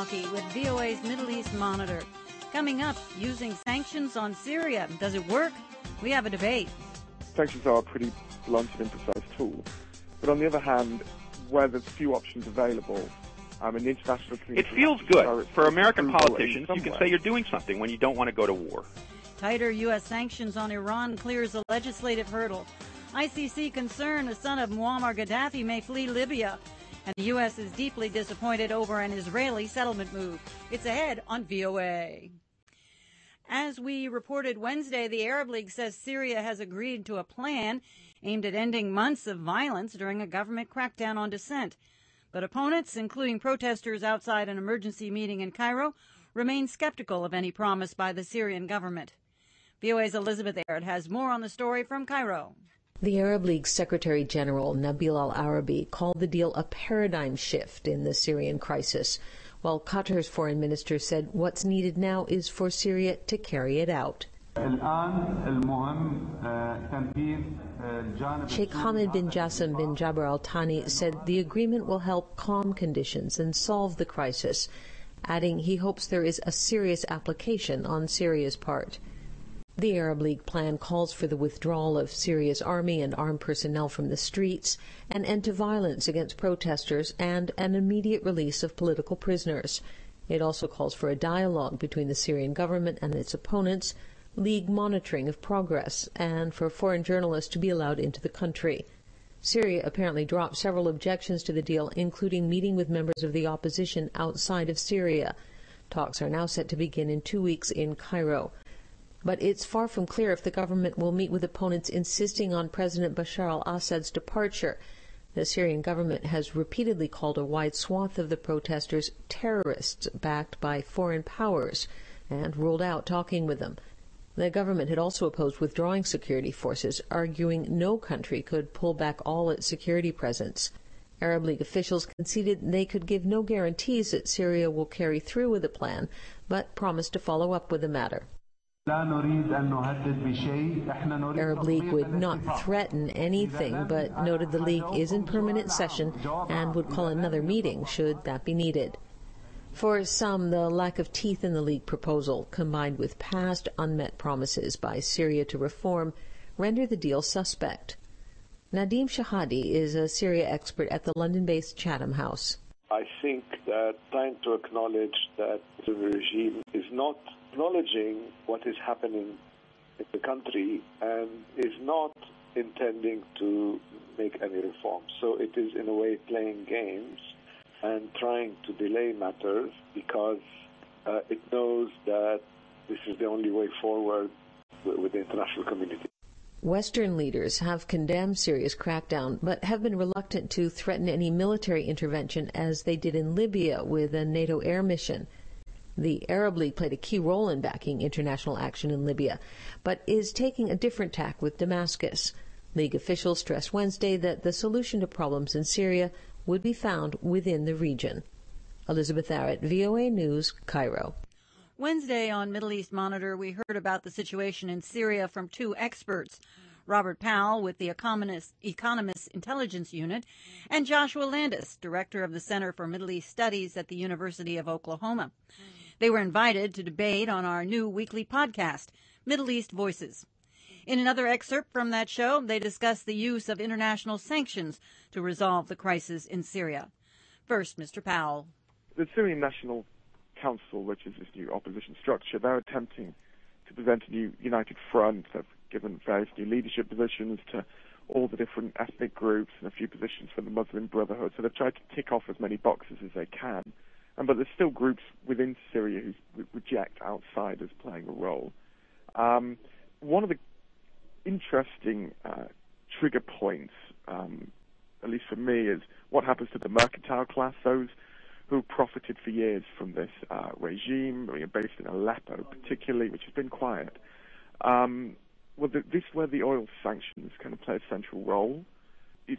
Malki with VOA's Middle East Monitor. Coming up, using sanctions on Syria. Does it work? We have a debate. Sanctions are a pretty blunt and imprecise tool. But on the other hand, where there's few options available, the international community... It feels good. For American politicians, you can say you're doing something when you don't want to go to war. Tighter U.S. sanctions on Iran clears a legislative hurdle. ICC concerned the son of Muammar Gaddafi may flee Libya. And the U.S. is deeply disappointed over an Israeli settlement move. It's ahead on VOA. As we reported Wednesday, the Arab League says Syria has agreed to a plan aimed at ending months of violence during a government crackdown on dissent. But opponents, including protesters outside an emergency meeting in Cairo, remain skeptical of any promise by the Syrian government. VOA's Elizabeth Aird has more on the story from Cairo. The Arab League's Secretary General Nabil al-Arabi called the deal a paradigm shift in the Syrian crisis, while Qatar's foreign minister said what's needed now is for Syria to carry it out. Sheikh Hamad bin Jassim bin Jabr al-Thani said the agreement will help calm conditions and solve the crisis, adding he hopes there is a serious application on Syria's part. The Arab League plan calls for the withdrawal of Syria's army and armed personnel from the streets, an end to violence against protesters, and an immediate release of political prisoners. It also calls for a dialogue between the Syrian government and its opponents, League monitoring of progress, and for foreign journalists to be allowed into the country. Syria apparently dropped several objections to the deal, including meeting with members of the opposition outside of Syria. Talks are now set to begin in 2 weeks in Cairo. But it's far from clear if the government will meet with opponents insisting on President Bashar al-Assad's departure. The Syrian government has repeatedly called a wide swath of the protesters terrorists backed by foreign powers and ruled out talking with them. The government had also opposed withdrawing security forces, arguing no country could pull back all its security presence. Arab League officials conceded they could give no guarantees that Syria will carry through with the plan, but promised to follow up with the matter. Arab League would not threaten anything, but noted the League is in permanent session and would call another meeting should that be needed. For some, the lack of teeth in the League proposal, combined with past unmet promises by Syria to reform, render the deal suspect. Nadim Shahadi is a Syria expert at the London-based Chatham House. I think that trying to acknowledge that the regime is not acknowledging what is happening in the country and is not intending to make any reforms. So it is, in a way, playing games and trying to delay matters because it knows that this is the only way forward with the international community. Western leaders have condemned Syria's crackdown, but have been reluctant to threaten any military intervention as they did in Libya with a NATO air mission. The Arab League played a key role in backing international action in Libya, but is taking a different tack with Damascus. League officials stressed Wednesday that the solution to problems in Syria would be found within the region. Elizabeth Arrett, VOA News, Cairo. Wednesday on Middle East Monitor, we heard about the situation in Syria from two experts, Robert Powell with the Economist Intelligence Unit, and Joshua Landis, director of the Center for Middle East Studies at the University of Oklahoma. They were invited to debate on our new weekly podcast, Middle East Voices. In another excerpt from that show, they discussed the use of international sanctions to resolve the crisis in Syria. First, Mr. Powell. The Syrian National Council, which is this new opposition structure, they're attempting to present a new united front. They've given various new leadership positions to all the different ethnic groups and a few positions for the Muslim Brotherhood. So they've tried to tick off as many boxes as they can. But there's still groups within Syria who reject outsiders playing a role. One of the interesting trigger points, at least for me, is what happens to the mercantile class, those who profited for years from this regime, based in Aleppo particularly, which has been quiet. This where the oil sanctions kind of play a central role, is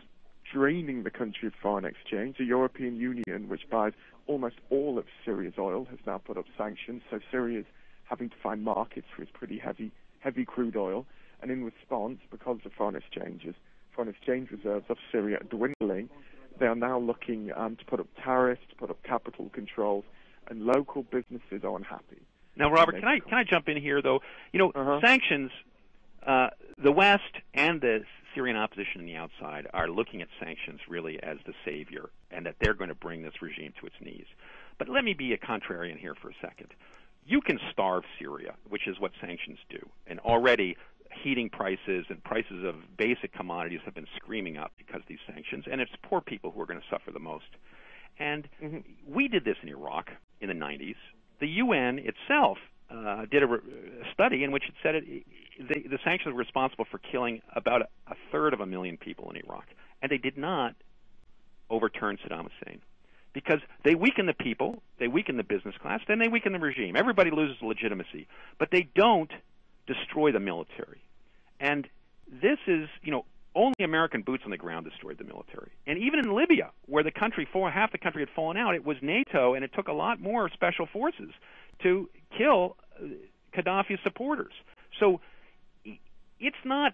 draining the country of foreign exchange. The European Union, which buys almost all of Syria's oil, has now put up sanctions, so Syria's having to find markets for its pretty heavy crude oil. And in response, because of foreign exchange reserves of Syria are dwindling, they are now looking to put up tariffs, to put up capital controls, and local businesses are unhappy. Now, Robert, can I jump in here, though? Sanctions, the West and the Syrian opposition on the outside are looking at sanctions really as the savior and that they're going to bring this regime to its knees. But let me be a contrarian here for a second. You can starve Syria, which is what sanctions do, and already heating prices and prices of basic commodities have been screaming up because of these sanctions, and it's poor people who are going to suffer the most. And we did this in Iraq in the 90s. The UN itself did a study in which it said the sanctions were responsible for killing about a third of 1 million people in Iraq, and they did not overturn Saddam Hussein because they weaken the people, they weaken the business class, then they weaken the regime. Everybody loses legitimacy, but they don't destroy the military. And this is, only American boots on the ground destroyed the military. And even in Libya, where half the country had fallen out, it was NATO, and it took a lot more special forces to kill Gaddafi's supporters. So it's not,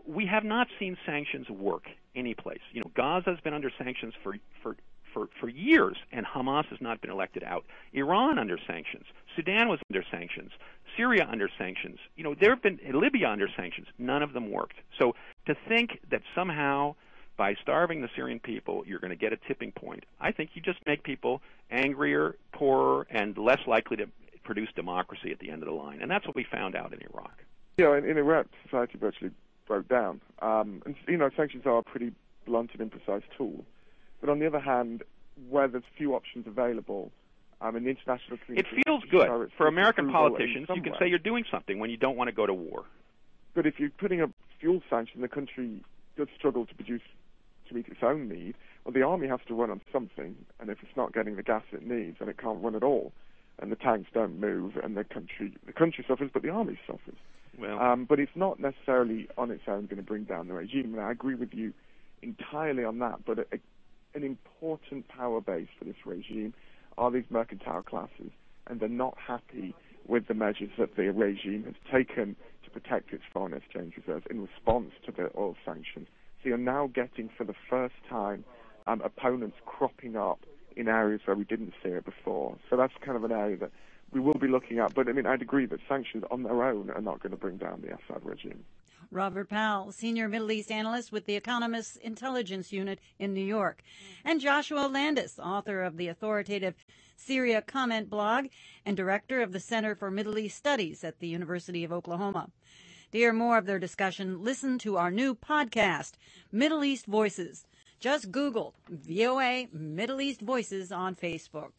we have not seen sanctions work any place. Gaza has been under sanctions for years, and Hamas has not been elected out. Iran under sanctions. Sudan was under sanctions. Syria under sanctions. There have been Libya under sanctions. None of them worked. So to think that somehow by starving the Syrian people you're going to get a tipping point, I think you just make people angrier, poorer, and less likely to produce democracy at the end of the line. And that's what we found out in Iraq. In Iraq, society virtually broke down. And sanctions are a pretty blunt and imprecise tool. But on the other hand, where there's few options available, in the international community... It feels good. For American politicians, you can say you're doing something when you don't want to go to war. But if you're putting a fuel sanction, the country does struggle to meet its own need. Well, the army has to run on something, and if it's not getting the gas it needs, then it can't run at all. And the tanks don't move, and the country suffers, but the army suffers. Well, but it's not necessarily on its own going to bring down the regime. And I agree with you entirely on that, but an important power base for this regime are these mercantile classes, and they're not happy with the measures that the regime has taken to protect its foreign exchange reserves in response to the oil sanctions. So you're now getting, for the first time, opponents cropping up in areas where we didn't see it before. So that's kind of an area that we will be looking at. But, I'd agree that sanctions on their own are not going to bring down the Assad regime. Robert Powell, Senior Middle East Analyst with the Economist's Intelligence Unit in New York, and Joshua Landis, author of the authoritative Syria Comment blog and director of the Center for Middle East Studies at the University of Oklahoma. To hear more of their discussion, listen to our new podcast, Middle East Voices. Just Google VOA Middle East Voices on Facebook.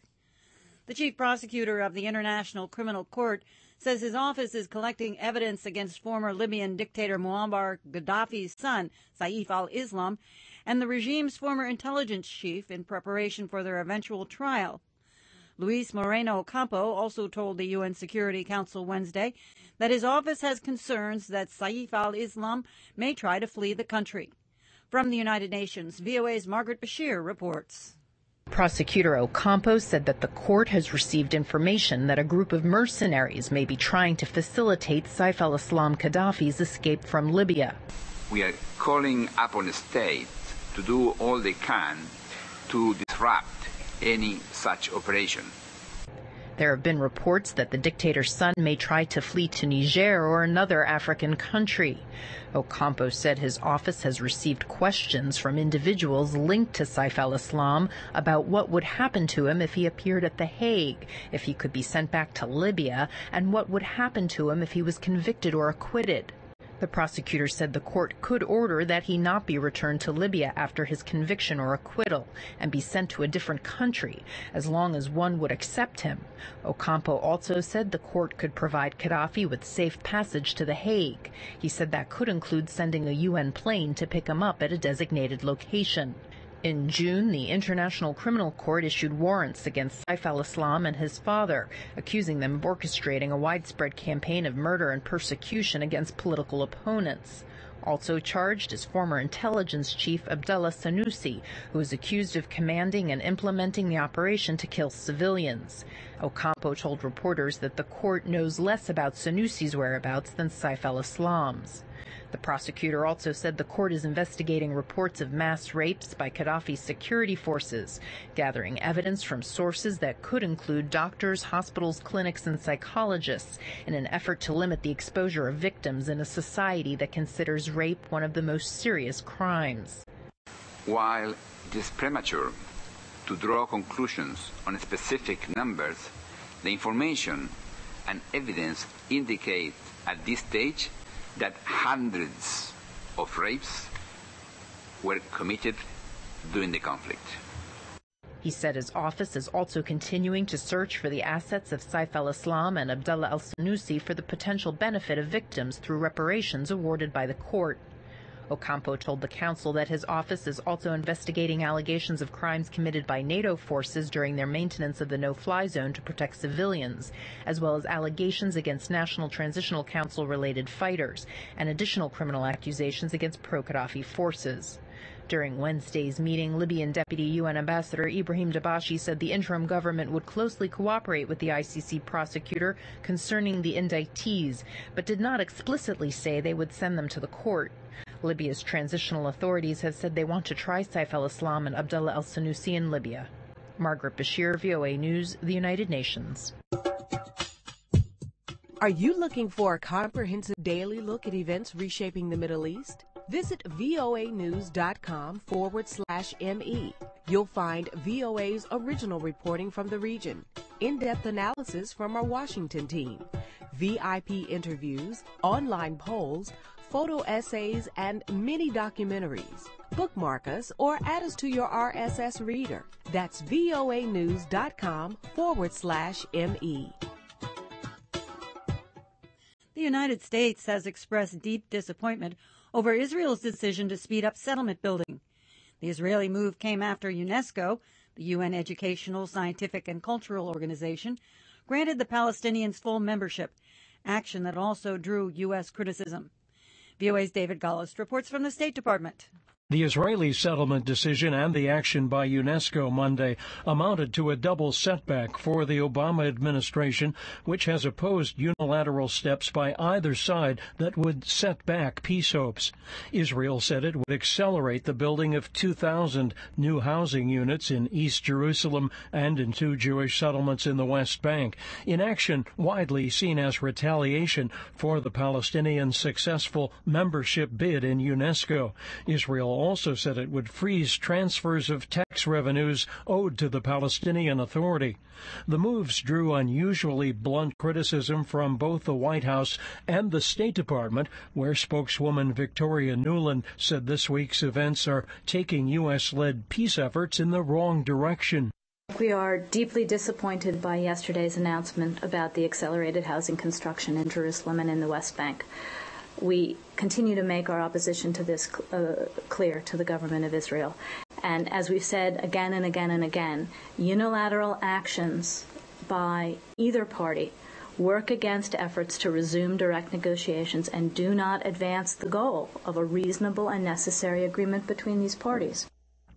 The chief prosecutor of the International Criminal Court says his office is collecting evidence against former Libyan dictator Muammar Gaddafi's son, Saif al-Islam, and the regime's former intelligence chief in preparation for their eventual trial. Luis Moreno Ocampo also told the UN Security Council Wednesday that his office has concerns that Saif al-Islam may try to flee the country. From the United Nations, VOA's Margaret Bashir reports. Prosecutor Ocampo said that the court has received information that a group of mercenaries may be trying to facilitate Saif al-Islam Gaddafi's escape from Libya. We are calling upon the state to do all they can to disrupt any such operation. There have been reports that the dictator's son may try to flee to Niger or another African country. Ocampo said his office has received questions from individuals linked to Saif al-Islam about what would happen to him if he appeared at The Hague, if he could be sent back to Libya, and what would happen to him if he was convicted or acquitted. The prosecutor said the court could order that he not be returned to Libya after his conviction or acquittal and be sent to a different country, as long as one would accept him. Ocampo also said the court could provide Gaddafi with safe passage to The Hague. He said that could include sending a UN plane to pick him up at a designated location. In June, the International Criminal Court issued warrants against Saif al-Islam and his father, accusing them of orchestrating a widespread campaign of murder and persecution against political opponents. Also charged is former intelligence chief Abdullah Sanusi, who is accused of commanding and implementing the operation to kill civilians. Ocampo told reporters that the court knows less about Sanusi's whereabouts than Saif al-Islam's. The prosecutor also said the court is investigating reports of mass rapes by Gaddafi's security forces, gathering evidence from sources that could include doctors, hospitals, clinics, and psychologists in an effort to limit the exposure of victims in a society that considers rape one of the most serious crimes. While it is premature to draw conclusions on specific numbers, the information and evidence indicate at this stage that hundreds of rapes were committed during the conflict. He said his office is also continuing to search for the assets of Saif al-Islam and Abdullah al-Sanusi for the potential benefit of victims through reparations awarded by the court. Ocampo told the council that his office is also investigating allegations of crimes committed by NATO forces during their maintenance of the no-fly zone to protect civilians, as well as allegations against National Transitional Council-related fighters and additional criminal accusations against pro-Gaddafi forces. During Wednesday's meeting, Libyan Deputy UN Ambassador Ibrahim Dabashi said the interim government would closely cooperate with the ICC prosecutor concerning the indictees, but did not explicitly say they would send them to the court. Libya's transitional authorities have said they want to try Saif al-Islam and Abdullah al-Sanusi in Libya. Margaret Bashir, VOA News, the United Nations. Are you looking for a comprehensive daily look at events reshaping the Middle East? Visit voanews.com/ME. You'll find VOA's original reporting from the region, in-depth analysis from our Washington team, VIP interviews, online polls, photo essays, and mini documentaries. Bookmark us or add us to your RSS reader. That's voanews.com/ME. The United States has expressed deep disappointment over Israel's decision to speed up settlement building. The Israeli move came after UNESCO, the UN educational, scientific, and cultural organization, granted the Palestinians full membership, action that also drew U.S. criticism. VOA's David Gollust reports from the State Department. The Israeli settlement decision and the action by UNESCO Monday amounted to a double setback for the Obama administration, which has opposed unilateral steps by either side that would set back peace hopes. Israel said it would accelerate the building of 2,000 new housing units in East Jerusalem and in 2 Jewish settlements in the West Bank, in action widely seen as retaliation for the Palestinians' successful membership bid in UNESCO. Israel also said it would freeze transfers of tax revenues owed to the Palestinian Authority. The moves drew unusually blunt criticism from both the White House and the State Department, where spokeswoman Victoria Nuland said this week's events are taking U.S.-led peace efforts in the wrong direction. We are deeply disappointed by yesterday's announcement about the accelerated housing construction in Jerusalem and in the West Bank. We continue to make our opposition to this clear to the government of Israel. And as we've said again and again and again, unilateral actions by either party work against efforts to resume direct negotiations and do not advance the goal of a reasonable and necessary agreement between these parties.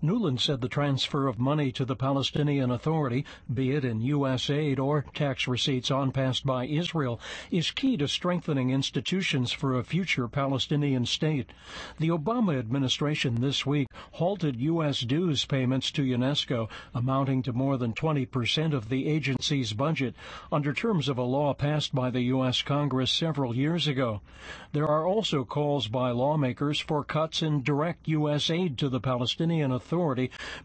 Nuland said the transfer of money to the Palestinian Authority, be it in U.S. aid or tax receipts on-passed by Israel, is key to strengthening institutions for a future Palestinian state. The Obama administration this week halted U.S. dues payments to UNESCO, amounting to more than 20% of the agency's budget, under terms of a law passed by the U.S. Congress several years ago. There are also calls by lawmakers for cuts in direct U.S. aid to the Palestinian Authority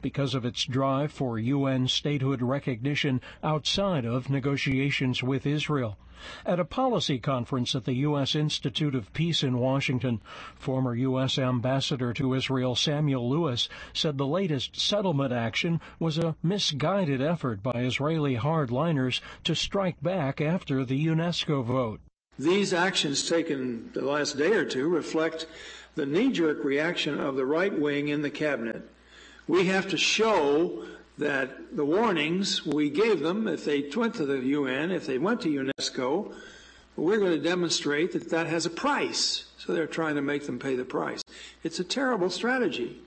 because of its drive for UN statehood recognition outside of negotiations with Israel. At a policy conference at the U.S. Institute of Peace in Washington, former U.S. Ambassador to Israel Samuel Lewis said the latest settlement action was a misguided effort by Israeli hardliners to strike back after the UNESCO vote. These actions taken the last day or two reflect the knee-jerk reaction of the right wing in the cabinet. We have to show that the warnings we gave them, if they went to the UN, if they went to UNESCO, we're going to demonstrate that that has a price. So they're trying to make them pay the price. It's a terrible strategy.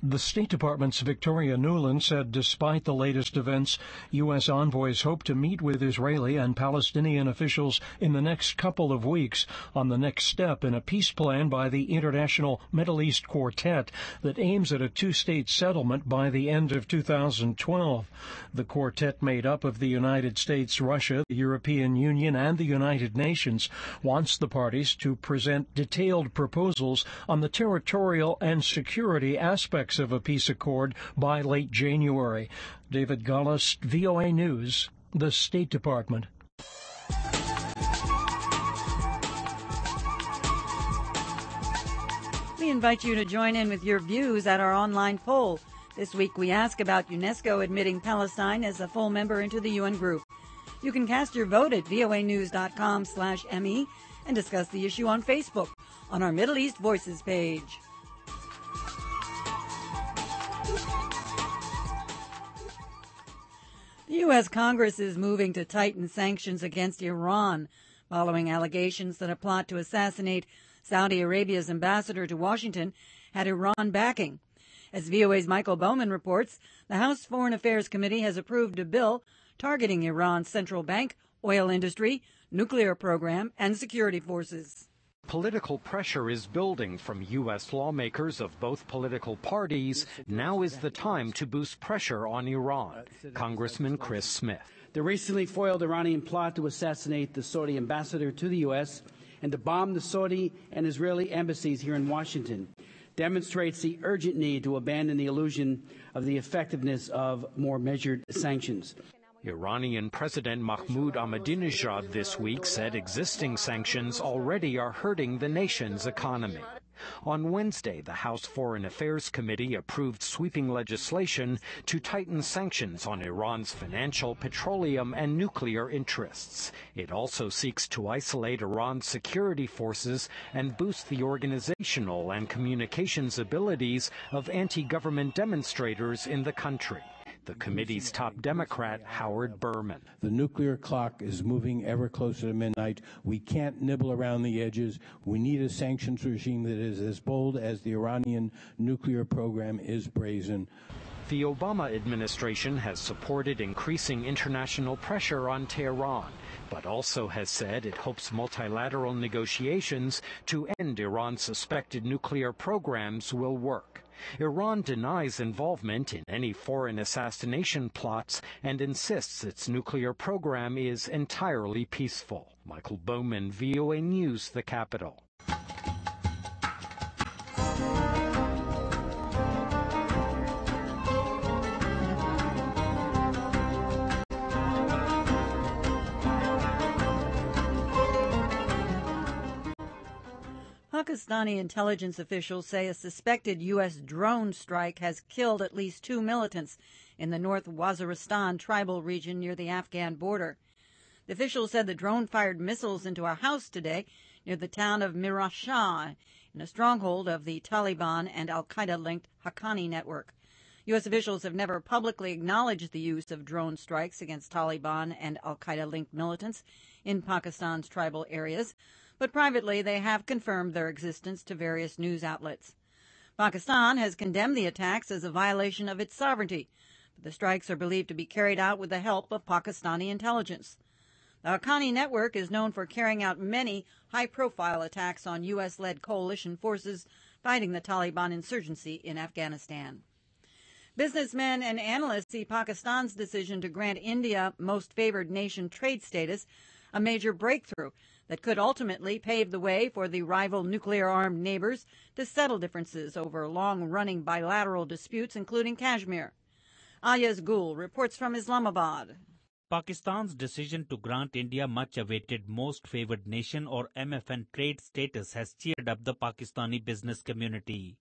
The State Department's Victoria Nuland said despite the latest events, U.S. envoys hope to meet with Israeli and Palestinian officials in the next couple of weeks on the next step in a peace plan by the International Middle East Quartet that aims at a two-state settlement by the end of 2012. The quartet, made up of the United States, Russia, the European Union, and the United Nations, wants the parties to present detailed proposals on the territorial and security aspects of a peace accord by late January. David Gullis, VOA News, the State Department. We invite you to join in with your views at our online poll. This week we ask about UNESCO admitting Palestine as a full member into the UN group. You can cast your vote at voanews.com/ME and discuss the issue on Facebook on our Middle East Voices page. The U.S. Congress is moving to tighten sanctions against Iran following allegations that a plot to assassinate Saudi Arabia's ambassador to Washington had Iran backing. As VOA's Michael Bowman reports, the House Foreign Affairs Committee has approved a bill targeting Iran's central bank, oil industry, nuclear program, and security forces. Political pressure is building from U.S. lawmakers of both political parties. Now is the time to boost pressure on Iran. Congressman Chris Smith. The recently foiled Iranian plot to assassinate the Saudi ambassador to the U.S. and to bomb the Saudi and Israeli embassies here in Washington demonstrates the urgent need to abandon the illusion of the effectiveness of more measured sanctions. Iranian President Mahmoud Ahmadinejad this week said existing sanctions already are hurting the nation's economy. On Wednesday, the House Foreign Affairs Committee approved sweeping legislation to tighten sanctions on Iran's financial, petroleum, and nuclear interests. It also seeks to isolate Iran's security forces and boost the organizational and communications abilities of anti-government demonstrators in the country. The committee's top Democrat, Howard Berman. The nuclear clock is moving ever closer to midnight. We can't nibble around the edges. We need a sanctions regime that is as bold as the Iranian nuclear program is brazen. The Obama administration has supported increasing international pressure on Tehran, but also has said it hopes multilateral negotiations to end Iran's suspected nuclear programs will work. Iran denies involvement in any foreign assassination plots and insists its nuclear program is entirely peaceful. Michael Bowman, VOA News, the Capital. Pakistani intelligence officials say a suspected U.S. drone strike has killed at least 2 militants in the North Waziristan tribal region near the Afghan border. The officials said the drone fired missiles into a house today near the town of Mirashah, in a stronghold of the Taliban and al-Qaeda-linked Haqqani network. U.S. officials have never publicly acknowledged the use of drone strikes against Taliban and al-Qaeda-linked militants in Pakistan's tribal areas, but privately they have confirmed their existence to various news outlets. Pakistan has condemned the attacks as a violation of its sovereignty, but the strikes are believed to be carried out with the help of Pakistani intelligence. The Haqqani network is known for carrying out many high-profile attacks on U.S.-led coalition forces fighting the Taliban insurgency in Afghanistan. Businessmen and analysts see Pakistan's decision to grant India most favored nation trade status a major breakthrough that could ultimately pave the way for the rival nuclear-armed neighbors to settle differences over long-running bilateral disputes, including Kashmir. Ayaz Gul reports from Islamabad. Pakistan's decision to grant India much-awaited Most Favored Nation or MFN trade status has cheered up the Pakistani business community.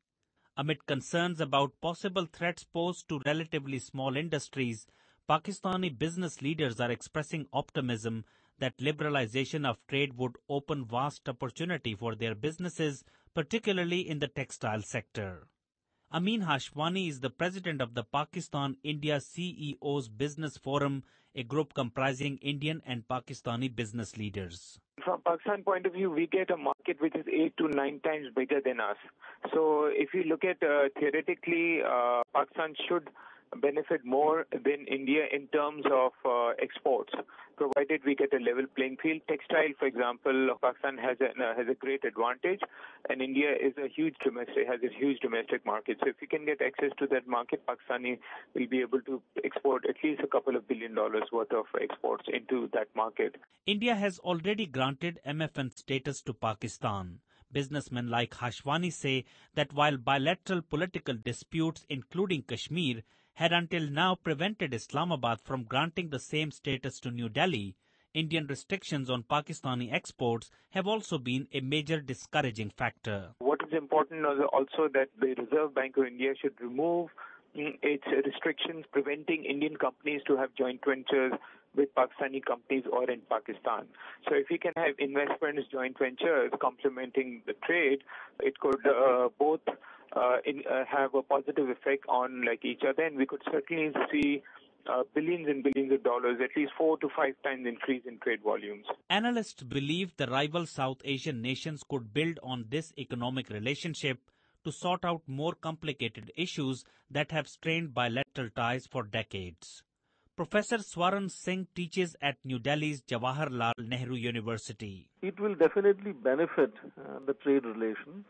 Amid concerns about possible threats posed to relatively small industries, Pakistani business leaders are expressing optimism that liberalization of trade would open vast opportunity for their businesses, particularly in the textile sector. Amin Hashwani is the president of the Pakistan-India CEOs Business Forum, a group comprising Indian and Pakistani business leaders. From Pakistan point of view, we get a market which is 8 to 9 times bigger than us. So if you look at theoretically, Pakistan should benefit more than India in terms of exports, provided we get a level playing field. Textile, for example, Pakistan has a great advantage, and India has a huge domestic market. So if we can get access to that market, Pakistani will be able to export at least a couple of $1 billion worth of exports into that market. India has already granted MFN status to Pakistan. Businessmen like Hashwani say that while bilateral political disputes, including Kashmir, had until now prevented Islamabad from granting the same status to New Delhi, Indian restrictions on Pakistani exports have also been a major discouraging factor. What is important is also that the Reserve Bank of India should remove its restrictions preventing Indian companies to have joint ventures with Pakistani companies or in Pakistan. So if we can have investments, joint ventures complementing the trade, it could both have a positive effect on each other, and we could certainly see billions and billions of dollars, at least 4 to 5 times increase in trade volumes. Analysts believe the rival South Asian nations could build on this economic relationship to sort out more complicated issues that have strained bilateral ties for decades. Professor Swaran Singh teaches at New Delhi's Jawaharlal Nehru University. It will definitely benefit the trade relations,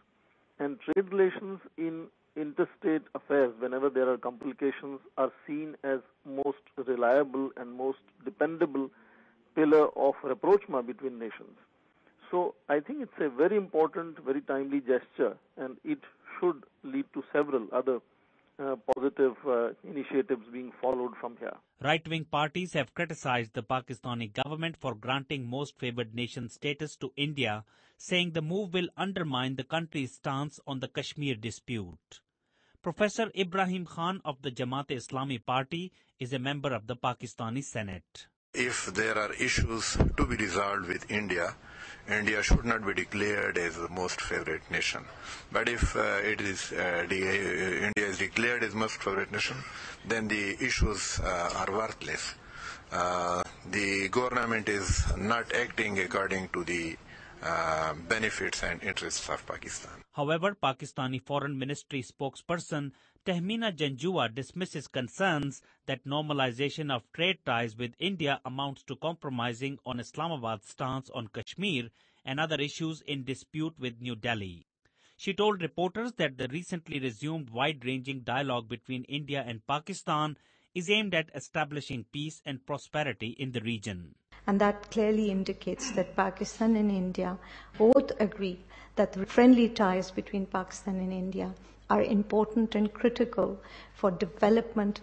and trade relations in interstate affairs, whenever there are complications, are seen as most reliable and most dependable pillar of rapprochement between nations. So I think it's a very important, very timely gesture, and it should lead to several other positive initiatives being followed from here. Right-wing parties have criticized the Pakistani government for granting most favored nation status to India, saying the move will undermine the country's stance on the Kashmir dispute. Professor Ibrahim Khan of the Jamaat-e-Islami Party is a member of the Pakistani Senate. If there are issues to be resolved with India, India should not be declared as the most favorite nation. But if India is declared as most favorite nation, then the issues are worthless. The government is not acting according to the benefits and interests of Pakistan. However, Pakistani Foreign Ministry spokesperson Tehmina Janjua dismisses concerns that normalization of trade ties with India amounts to compromising on Islamabad's stance on Kashmir and other issues in dispute with New Delhi. She told reporters that the recently resumed wide-ranging dialogue between India and Pakistan is aimed at establishing peace and prosperity in the region. And that clearly indicates that Pakistan and India both agree that the friendly ties between Pakistan and India are important and critical for development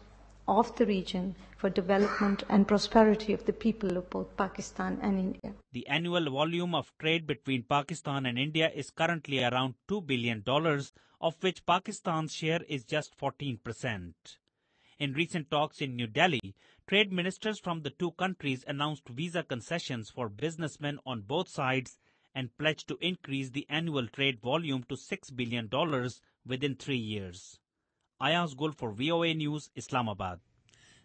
of the region, for development and prosperity of the people of both Pakistan and India. The annual volume of trade between Pakistan and India is currently around $2 billion, of which Pakistan's share is just 14%. In recent talks in New Delhi, trade ministers from the two countries announced visa concessions for businessmen on both sides and pledged to increase the annual trade volume to $6 billion within 3 years. Ayaz Gul for VOA News, Islamabad.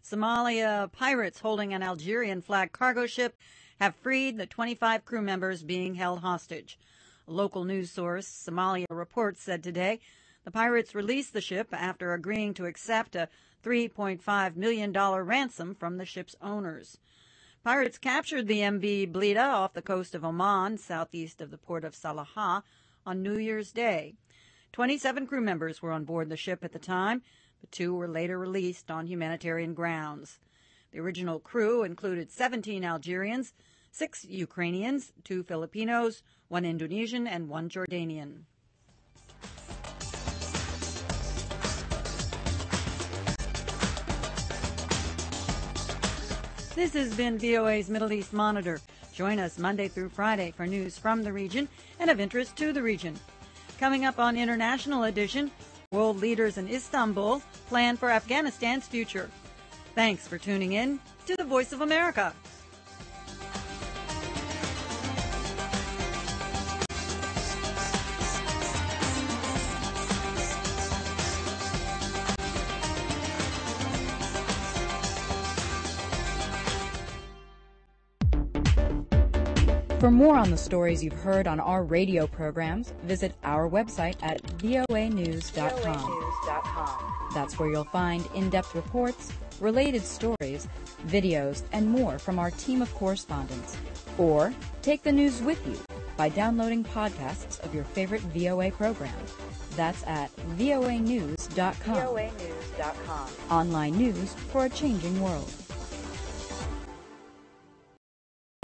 Somalia pirates holding an Algerian flag cargo ship have freed the 25 crew members being held hostage. A local news source, Somalia Reports, said today the pirates released the ship after agreeing to accept a $3.5 million ransom from the ship's owners. Pirates captured the MV Blida off the coast of Oman, southeast of the port of Salalah, on New Year's Day. 27 crew members were on board the ship at the time, but 2 were later released on humanitarian grounds. The original crew included 17 Algerians, 6 Ukrainians, 2 Filipinos, 1 Indonesian, and 1 Jordanian. This has been VOA's Middle East Monitor. Join us Monday through Friday for news from the region and of interest to the region. Coming up on International Edition, world leaders in Istanbul plan for Afghanistan's future. Thanks for tuning in to the Voice of America. For more on the stories you've heard on our radio programs, visit our website at voanews.com. That's where you'll find in-depth reports, related stories, videos, and more from our team of correspondents. Or take the news with you by downloading podcasts of your favorite VOA program. That's at voanews.com. Online news for a changing world.